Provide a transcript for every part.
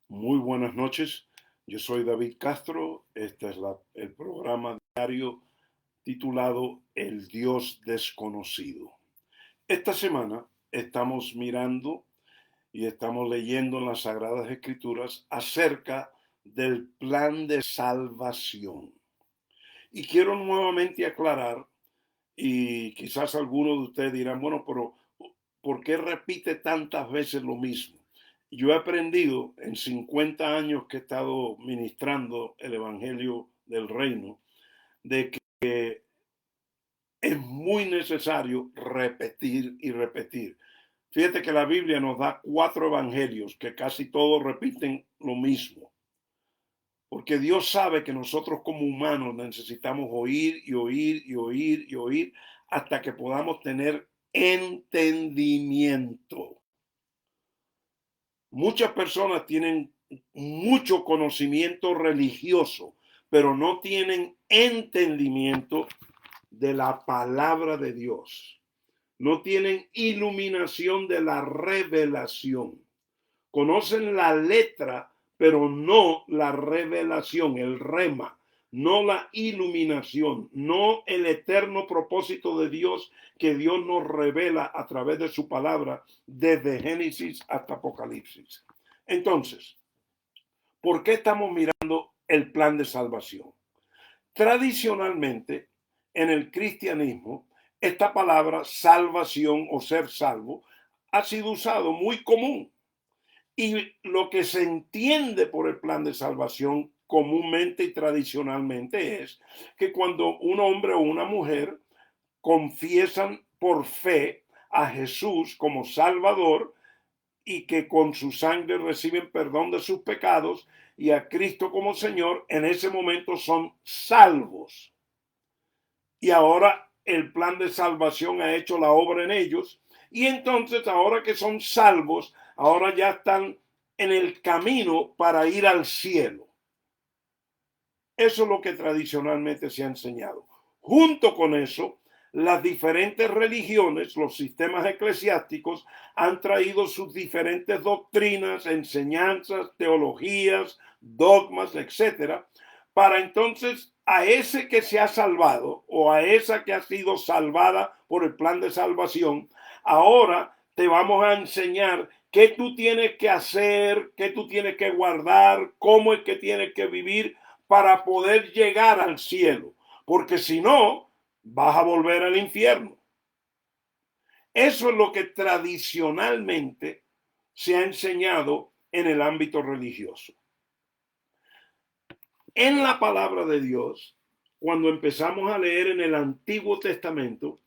Muy buenas noches. Yo soy David Castro. Este es el programa diario titulado El Dios Desconocido. Esta semana estamos mirando y estamos leyendo en las Sagradas Escrituras acerca del plan de salvación. Y quiero nuevamente aclarar, y quizás algunos de ustedes dirán, bueno, pero ¿por qué repite tantas veces lo mismo? Yo he aprendido en 50 años que he estado ministrando el Evangelio del Reino, de que es muy necesario repetir y repetir. Fíjate que la Biblia nos da 4 evangelios que casi todos repiten lo mismo. Porque Dios sabe que nosotros como humanos necesitamos oír y oír y oír y oír hasta que podamos tener entendimiento. Muchas personas tienen mucho conocimiento religioso, pero no tienen entendimiento de la palabra de Dios. No tienen iluminación de la revelación. Conocen la letra, pero no la revelación, el rema, no la iluminación, no el eterno propósito de Dios que Dios nos revela a través de su palabra desde Génesis hasta Apocalipsis. Entonces, ¿por qué estamos mirando el plan de salvación? Tradicionalmente, en el cristianismo, esta palabra salvación o ser salvo ha sido usado muy común. Y lo que se entiende por el plan de salvación comúnmente y tradicionalmente es que cuando un hombre o una mujer confiesan por fe a Jesús como Salvador y que con su sangre reciben perdón de sus pecados y a Cristo como Señor, en ese momento son salvos. Y ahora el plan de salvación ha hecho la obra en ellos. Y entonces ahora que son salvos, ahora ya están en el camino para ir al cielo. Eso es lo que tradicionalmente se ha enseñado. Junto con eso, las diferentes religiones, los sistemas eclesiásticos, han traído sus diferentes doctrinas, enseñanzas, teologías, dogmas, etcétera, para entonces a ese que se ha salvado o a esa que ha sido salvada por el plan de salvación, ahora te vamos a enseñar qué tú tienes que hacer, qué tú tienes que guardar, cómo es que tienes que vivir para poder llegar al cielo, porque si no, vas a volver al infierno. Eso es lo que tradicionalmente se ha enseñado en el ámbito religioso. En la palabra de Dios, cuando empezamos a leer en el Antiguo Testamento,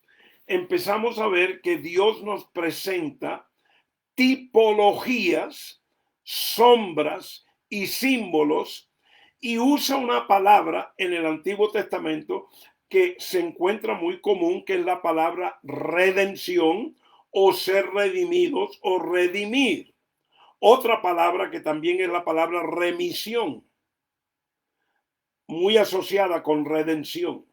empezamos a ver que Dios nos presenta tipologías, sombras y símbolos y usa una palabra en el Antiguo Testamento que se encuentra muy común, que es la palabra redención o ser redimidos o redimir. Otra palabra que también es la palabra remisión, muy asociada con redención.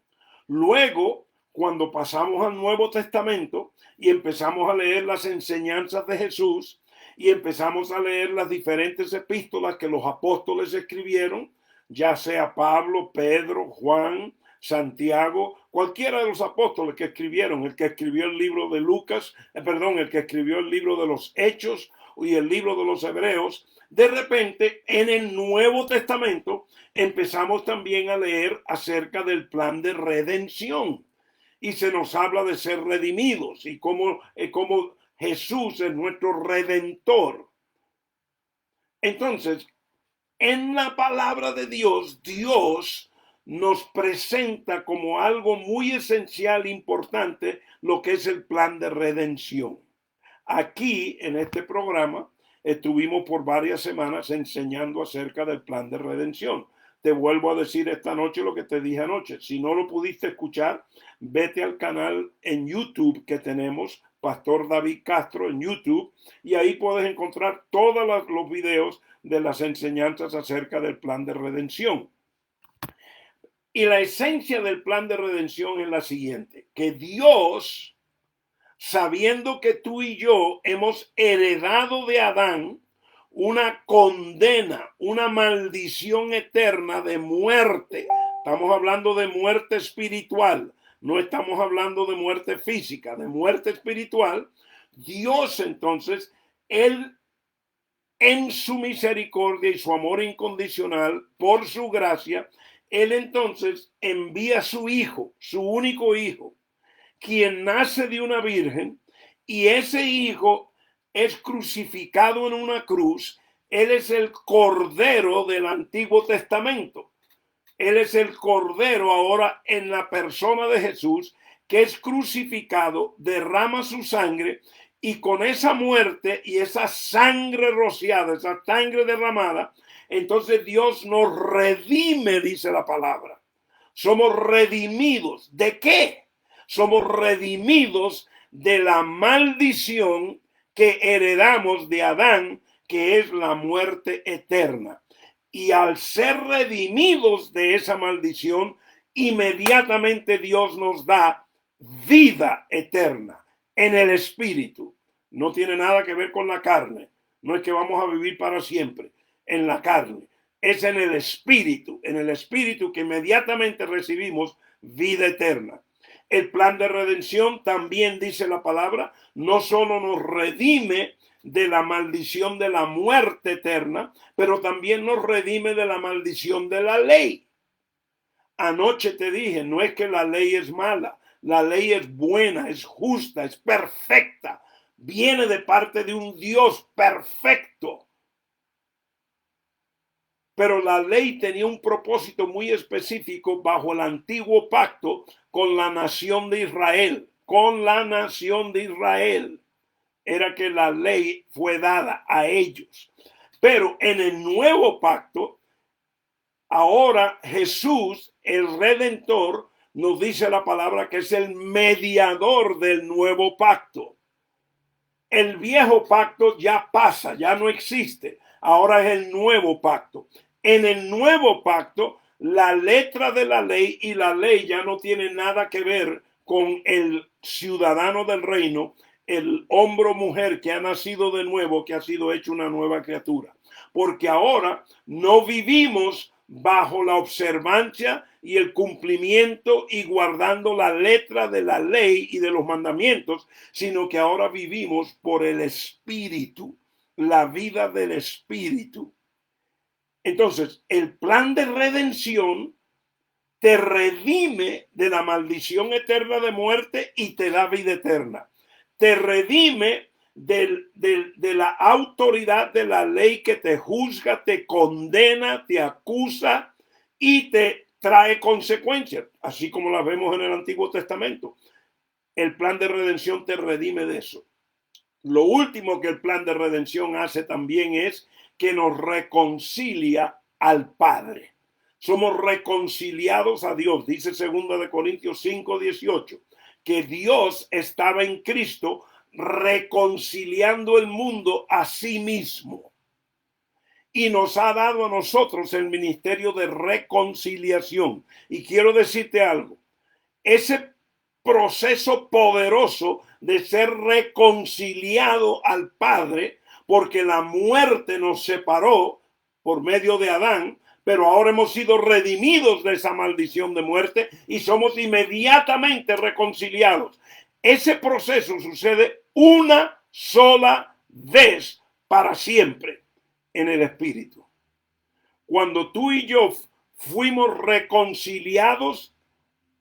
Luego, cuando pasamos al Nuevo Testamento y empezamos a leer las enseñanzas de Jesús y empezamos a leer las diferentes epístolas que los apóstoles escribieron, ya sea Pablo, Pedro, Juan, Santiago, cualquiera de los apóstoles que escribieron, el que escribió el libro de Lucas, el que escribió el libro de los Hechos y el libro de los Hebreos, de repente en el Nuevo Testamento empezamos también a leer acerca del plan de redención y se nos habla de ser redimidos y cómo Jesús es nuestro redentor. Entonces, en la palabra de Dios, Dios nos presenta como algo muy esencial, importante, lo que es el plan de redención. Aquí, en este programa, estuvimos por varias semanas enseñando acerca del plan de redención. Te vuelvo a decir esta noche lo que te dije anoche. Si no lo pudiste escuchar, vete al canal en YouTube que tenemos, Pastor David Castro en YouTube, y ahí puedes encontrar todos los videos de las enseñanzas acerca del plan de redención. Y la esencia del plan de redención es la siguiente, que Dios, sabiendo que tú y yo hemos heredado de Adán una condena, una maldición eterna de muerte. Estamos hablando de muerte espiritual, no estamos hablando de muerte física, de muerte espiritual. Dios entonces, Él en su misericordia y su amor incondicional, por su gracia, Él entonces envía a su Hijo, su único Hijo, quien nace de una virgen, y ese Hijo es crucificado en una cruz. Él es el Cordero del Antiguo Testamento. Él es el Cordero ahora en la persona de Jesús, que es crucificado, derrama su sangre, y con esa muerte y esa sangre rociada, esa sangre derramada, entonces Dios nos redime, dice la palabra. Somos redimidos. ¿De qué? Somos redimidos de la maldición que heredamos de Adán, que es la muerte eterna. Y al ser redimidos de esa maldición, inmediatamente Dios nos da vida eterna en el espíritu. No tiene nada que ver con la carne. No es que vamos a vivir para siempre en la carne. Es en el espíritu que inmediatamente recibimos vida eterna. El plan de redención también, dice la palabra, no solo nos redime de la maldición de la muerte eterna, pero también nos redime de la maldición de la ley. Anoche te dije, no es que la ley es mala, la ley es buena, es justa, es perfecta, viene de parte de un Dios perfecto. Pero la ley tenía un propósito muy específico bajo el antiguo pacto con la nación de Israel. Con la nación de Israel era que la ley fue dada a ellos. Pero en el nuevo pacto, ahora Jesús, el Redentor, nos dice la palabra que es el mediador del nuevo pacto. El viejo pacto ya pasa, ya no existe. Ahora es el nuevo pacto. En el nuevo pacto, la letra de la ley y la ley ya no tiene nada que ver con el ciudadano del reino, el hombre o mujer que ha nacido de nuevo, que ha sido hecho una nueva criatura. Porque ahora no vivimos bajo la observancia y el cumplimiento y guardando la letra de la ley y de los mandamientos, sino que ahora vivimos por el Espíritu, la vida del Espíritu. Entonces, el plan de redención te redime de la maldición eterna de muerte y te da vida eterna. Te redime de la autoridad de la ley que te juzga, te condena, te acusa y te trae consecuencias, así como las vemos en el Antiguo Testamento. El plan de redención te redime de eso. Lo último que el plan de redención hace también es que nos reconcilia al Padre. Somos reconciliados a Dios. Dice 2 Corintios 5:18, que Dios estaba en Cristo reconciliando el mundo a sí mismo. Y nos ha dado a nosotros el ministerio de reconciliación. Y quiero decirte algo. Ese proceso poderoso de ser reconciliado al Padre, porque la muerte nos separó por medio de Adán, pero ahora hemos sido redimidos de esa maldición de muerte y somos inmediatamente reconciliados. Ese proceso sucede una sola vez para siempre en el Espíritu. Cuando tú y yo fuimos reconciliados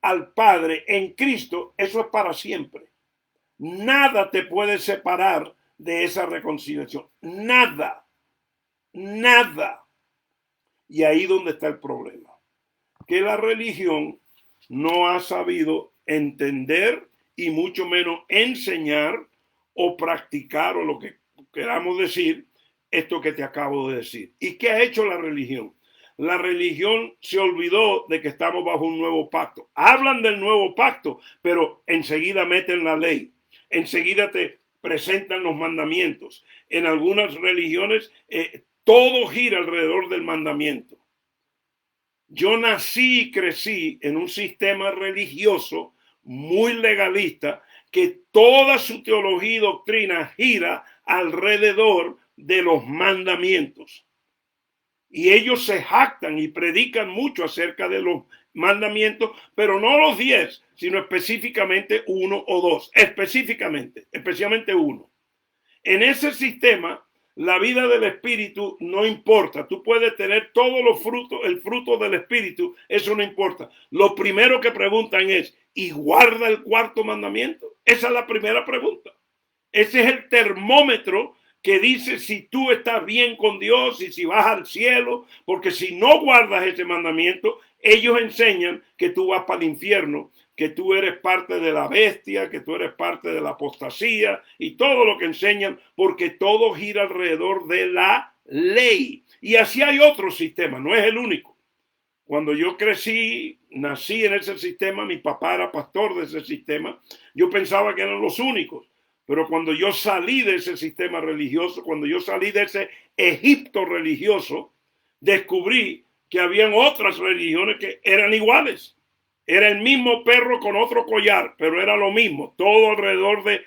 al Padre en Cristo, eso es para siempre. Nada te puede separar de esa reconciliación. Nada. Nada. Y ahí donde está el problema. Que la religión no ha sabido entender y mucho menos enseñar o practicar, o lo que queramos decir, esto que te acabo de decir. ¿Y qué ha hecho la religión? La religión se olvidó de que estamos bajo un nuevo pacto. Hablan del nuevo pacto, pero enseguida meten la ley. Enseguida te presentan los mandamientos. En algunas religiones todo gira alrededor del mandamiento. Yo nací y crecí en un sistema religioso muy legalista que toda su teología y doctrina gira alrededor de los mandamientos. Y ellos se jactan y predican mucho acerca de los mandamientos, pero no los 10, sino específicamente uno o dos, especialmente uno. En ese sistema, la vida del espíritu no importa. Tú puedes tener todos los frutos, el fruto del espíritu, eso no importa. Lo primero que preguntan es, ¿y guarda el cuarto mandamiento? Esa es la primera pregunta. Ese es el termómetro que dice si tú estás bien con Dios y si vas al cielo, porque si no guardas ese mandamiento, ellos enseñan que tú vas para el infierno, que tú eres parte de la bestia, que tú eres parte de la apostasía y todo lo que enseñan, porque todo gira alrededor de la ley. Y así hay otro sistema, no es el único. Cuando yo nací en ese sistema, mi papá era pastor de ese sistema, yo pensaba que eran los únicos. Pero cuando yo salí de ese sistema religioso, cuando yo salí de ese Egipto religioso, descubrí que habían otras religiones que eran iguales. Era el mismo perro con otro collar, pero era lo mismo, todo alrededor de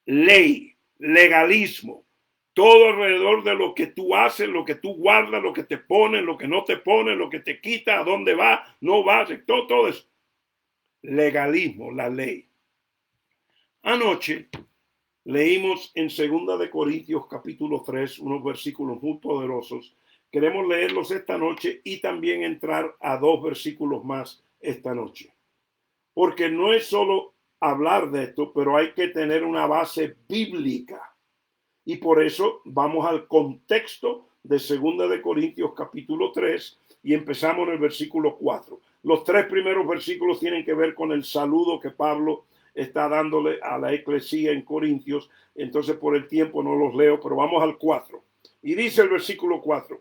ley, legalismo, todo alrededor de lo que tú haces, lo que tú guardas, lo que te pones, lo que no te pones, lo que te quita, a dónde va, no vas, todo eso. Legalismo, la ley. Anoche leímos en 2 Corintios capítulo 3 unos versículos muy poderosos. Queremos leerlos esta noche y también entrar a 2 versículos más esta noche. Porque no es solo hablar de esto, pero hay que tener una base bíblica. Y por eso vamos al contexto de 2 Corintios capítulo 3 y empezamos en el versículo 4. Los 3 primeros versículos tienen que ver con el saludo que Pablo está dándole a la eclesía en Corintios. Entonces por el tiempo no los leo, pero vamos al 4. Y dice el versículo 4,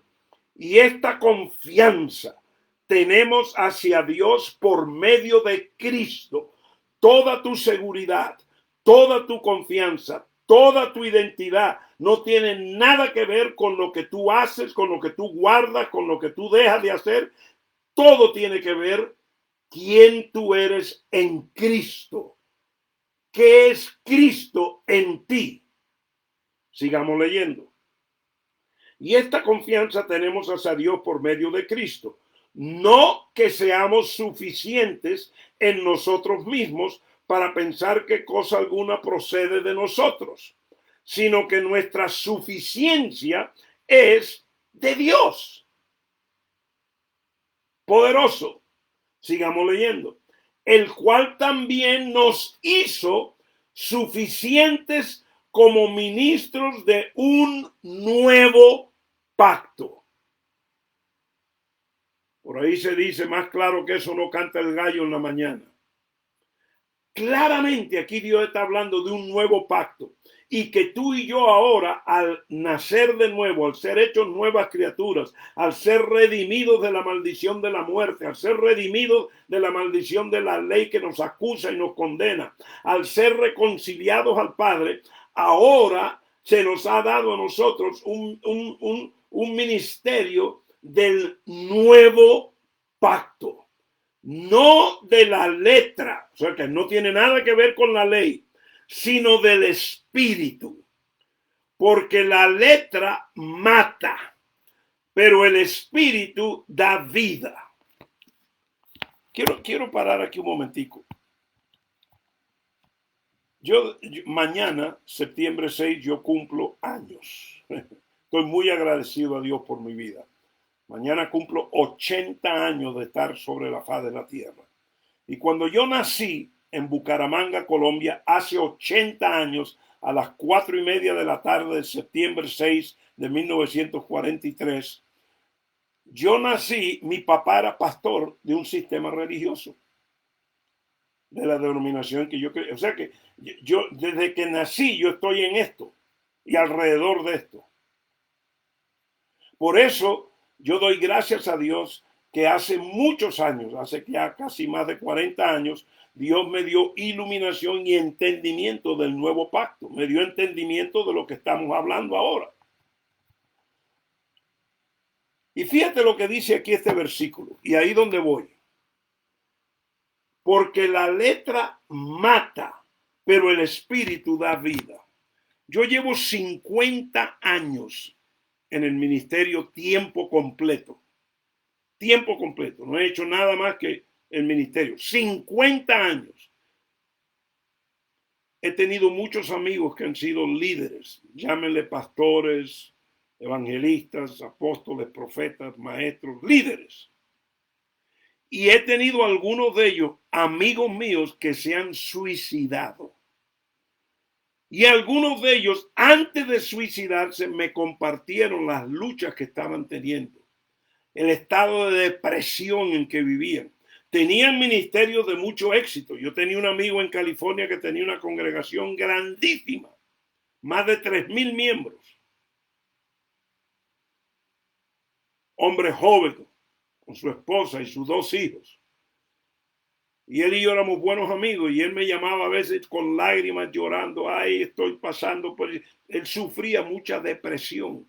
y esta confianza tenemos hacia Dios por medio de Cristo. Toda tu seguridad, toda tu confianza, toda tu identidad no tiene nada que ver con lo que tú haces, con lo que tú guardas, con lo que tú dejas de hacer. Todo tiene que ver quién tú eres en Cristo. ¿Qué es Cristo en ti? Sigamos leyendo. Y esta confianza tenemos hacia Dios por medio de Cristo. No que seamos suficientes en nosotros mismos para pensar que cosa alguna procede de nosotros, sino que nuestra suficiencia es de Dios. Poderoso. Sigamos leyendo. El cual también nos hizo suficientes como ministros de un nuevo pacto. Por ahí se dice, más claro que eso no canta el gallo en la mañana. Claramente aquí Dios está hablando de un nuevo pacto y que tú y yo ahora, al nacer de nuevo, al ser hechos nuevas criaturas, al ser redimidos de la maldición de la muerte, al ser redimidos de la maldición de la ley que nos acusa y nos condena, al ser reconciliados al Padre, ahora se nos ha dado a nosotros un ministerio del nuevo pacto. No de la letra, o sea que no tiene nada que ver con la ley, sino del espíritu. Porque la letra mata, pero el espíritu da vida. Quiero parar aquí un momentico. Yo mañana, septiembre 6, yo cumplo años. Estoy muy agradecido a Dios por mi vida. Mañana cumplo 80 años de estar sobre la faz de la tierra. Y cuando yo nací en Bucaramanga, Colombia, hace 80 años, a las 4:30 de la tarde de septiembre 6 de 1943, yo nací, mi papá era pastor de un sistema religioso, de la denominación que yo creía. O sea que yo, desde que nací, yo estoy en esto y alrededor de esto. Por eso yo doy gracias a Dios que hace muchos años, hace ya casi más de 40 años, Dios me dio iluminación y entendimiento del nuevo pacto. Me dio entendimiento de lo que estamos hablando ahora. Y fíjate lo que dice aquí este versículo, y ahí donde voy. Porque la letra mata, pero el espíritu da vida. Yo llevo 50 años en el ministerio tiempo completo. Tiempo completo. No he hecho nada más que el ministerio. 50 años. He tenido muchos amigos que han sido líderes. Llámenle pastores, evangelistas, apóstoles, profetas, maestros, líderes. Y he tenido algunos de ellos, amigos míos, que se han suicidado. Y algunos de ellos, antes de suicidarse, me compartieron las luchas que estaban teniendo, el estado de depresión en que vivían. Tenían ministerios de mucho éxito. Yo tenía un amigo en California que tenía una congregación grandísima, más de 3,000 miembros. Hombre joven, con su esposa y sus 2 hijos. Y él y yo éramos buenos amigos y él me llamaba a veces con lágrimas llorando. Ay, estoy pasando por... Él sufría mucha depresión.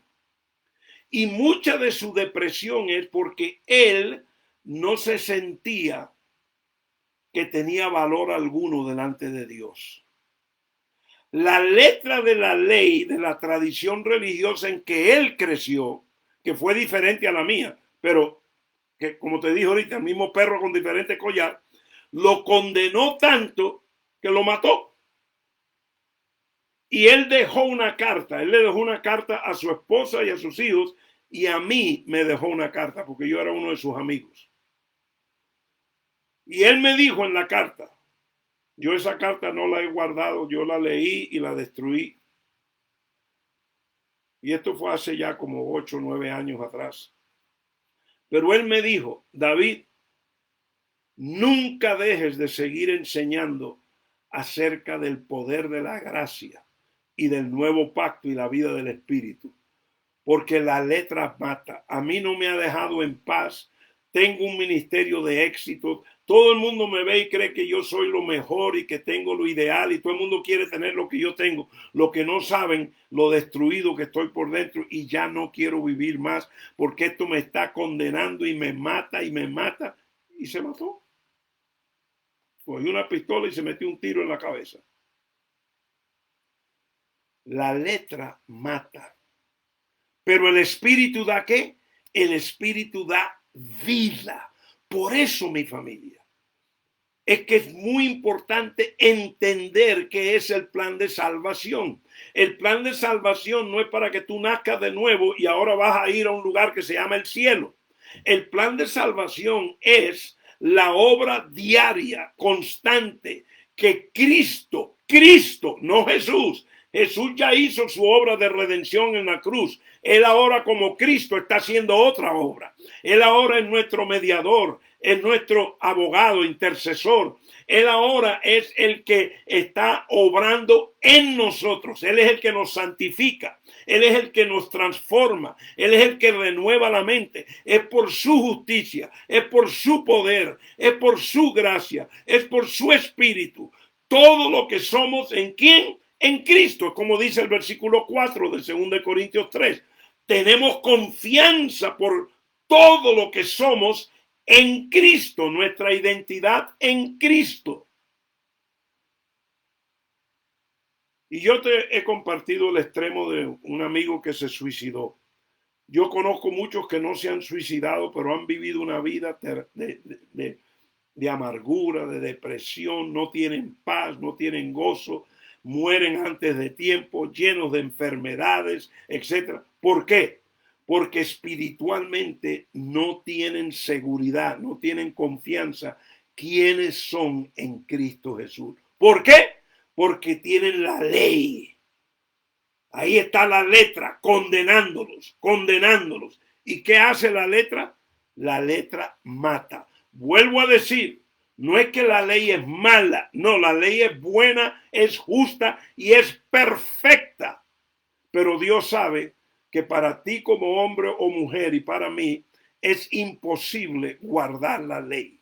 Y mucha de su depresión es porque él no se sentía que tenía valor alguno delante de Dios. La letra de la ley, de la tradición religiosa en que él creció, que fue diferente a la mía, pero que como te dije ahorita, el mismo perro con diferente collar, lo condenó tanto que lo mató. Y él dejó una carta, él le dejó una carta a su esposa y a sus hijos, y a mí me dejó una carta porque yo era uno de sus amigos. Y él me dijo en la carta, yo esa carta no la he guardado, yo la leí y la destruí. Y esto fue hace ya como 8 o 9 años atrás. Pero él me dijo, David, nunca dejes de seguir enseñando acerca del poder de la gracia y del nuevo pacto y la vida del Espíritu, porque la letra mata. A mí no me ha dejado en paz. Tengo un ministerio de éxito. Todo el mundo me ve y cree que yo soy lo mejor y que tengo lo ideal y todo el mundo quiere tener lo que yo tengo. Lo que no saben, lo destruido que estoy por dentro y ya no quiero vivir más porque esto me está condenando y me mata y se mató. Cogió una pistola y se metió un tiro en la cabeza. La letra mata. Pero el Espíritu da ¿qué? El Espíritu da vida. Por eso, mi familia, es que es muy importante entender qué es el plan de salvación. El plan de salvación no es para que tú nazcas de nuevo y ahora vas a ir a un lugar que se llama el cielo. El plan de salvación es la obra diaria, constante, que Cristo, no Jesús, Jesús ya hizo su obra de redención en la cruz. Él ahora como Cristo está haciendo otra obra. Él ahora es nuestro mediador, es nuestro abogado, intercesor. Él ahora es el que está obrando en nosotros. Él es el que nos santifica. Él es el que nos transforma. Él es el que renueva la mente. Es por su justicia, es por su poder, es por su gracia, es por su espíritu. Todo lo que somos, ¿en quién? En Cristo, como dice el versículo 4 de 2 Corintios 3. Tenemos confianza por todo lo que somos en Cristo, nuestra identidad en Cristo. Y yo te he compartido el extremo de un amigo que se suicidó. Yo conozco muchos que no se han suicidado, pero han vivido una vida de amargura, de depresión, no tienen paz, no tienen gozo, mueren antes de tiempo, llenos de enfermedades, etc. ¿Por qué? Porque espiritualmente no tienen seguridad, no tienen confianza quiénes son en Cristo Jesús. ¿Por qué? Porque tienen la ley. Ahí está la letra, condenándolos. ¿Y qué hace la letra? La letra mata. Vuelvo a decir, no es que la ley es mala, no, la ley es buena, es justa y es perfecta. Pero Dios sabe que para ti como hombre o mujer y para mí es imposible guardar la ley.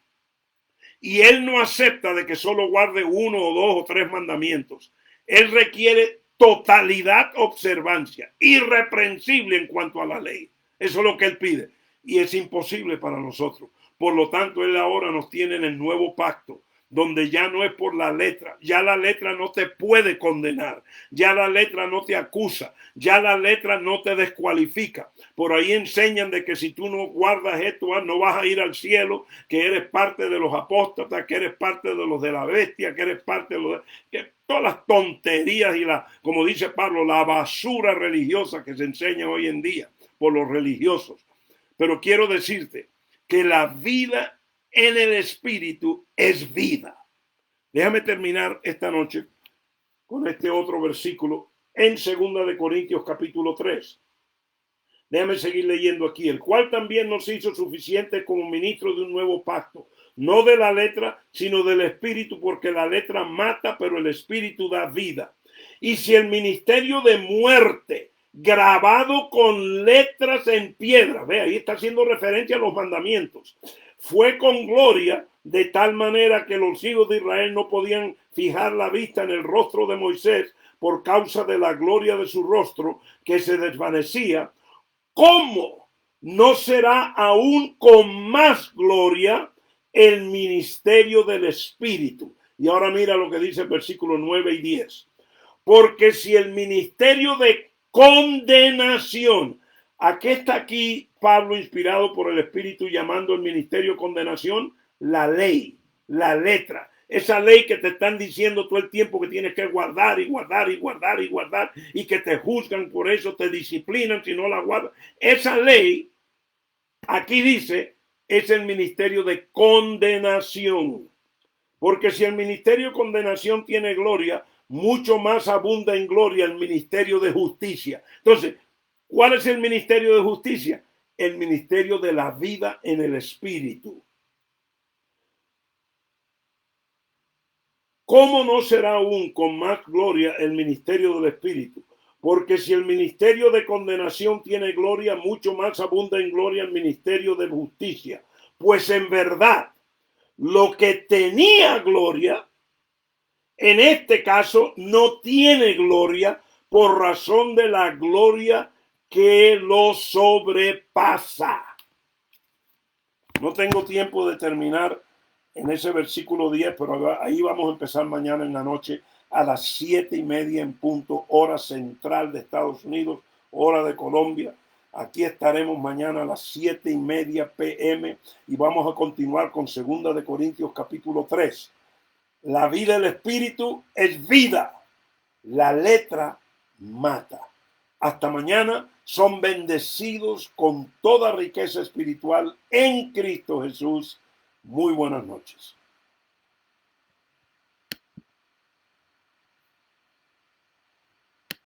Y Él no acepta de que solo guarde 1 o 2 o 3 mandamientos. Él requiere totalidad observancia, irreprensible en cuanto a la ley. Eso es lo que Él pide. Y es imposible para nosotros. Por lo tanto, Él ahora nos tiene en el nuevo pacto. donde ya no es por la letra, ya la letra no te puede condenar, ya la letra no te acusa, ya la letra no te descualifica. Por ahí enseñan de que si tú no guardas esto, no vas a ir al cielo, que eres parte de los apóstatas, que eres parte de los de la bestia, que eres parte de los que todas las tonterías y como dice Pablo, la basura religiosa que se enseña hoy en día por los religiosos. Pero quiero decirte que la vida en el Espíritu es vida. Déjame terminar esta noche con este otro versículo en 2 Corintios capítulo 3. Déjame seguir leyendo aquí. El cual también nos hizo suficientes como ministros de un nuevo pacto. No de la letra, sino del Espíritu, porque la letra mata, pero el Espíritu da vida. Y si el ministerio de muerte, grabado con letras en piedra, ve, ahí está haciendo referencia a los mandamientos, fue con gloria, de tal manera que los hijos de Israel no podían fijar la vista en el rostro de Moisés por causa de la gloria de su rostro que se desvanecía, ¿cómo no será aún con más gloria el ministerio del Espíritu? Y ahora mira lo que dice el versículo 9 y 10. Porque si el ministerio de condenación, ¿a qué está aquí Pablo inspirado por el Espíritu llamando el ministerio de condenación? La ley, la letra. Esa ley que te están diciendo todo el tiempo que tienes que guardar y guardar y guardar y guardar y que te juzgan por eso, te disciplinan si no la guardas. Esa ley, aquí dice, es el ministerio de condenación. Porque si el ministerio de condenación tiene gloria, mucho más abunda en gloria el ministerio de justicia. Entonces, ¿cuál es el ministerio de justicia? El ministerio de la vida en el Espíritu. ¿Cómo no será aún con más gloria el ministerio del Espíritu? Porque si el ministerio de condenación tiene gloria, mucho más abunda en gloria el ministerio de justicia. Pues en verdad, lo que tenía gloria, en este caso no tiene gloria por razón de la gloria que lo sobrepasa. No tengo tiempo de terminar en ese versículo 10, pero ahí vamos a empezar mañana en la noche a las 7:30 en punto, hora central de Estados Unidos, hora de Colombia. Aquí estaremos mañana a las 7:30 p.m. y vamos a continuar con 2 Corintios capítulo 3. La vida del Espíritu es vida. La letra mata. Hasta mañana. Son bendecidos con toda riqueza espiritual en Cristo Jesús. Muy buenas noches.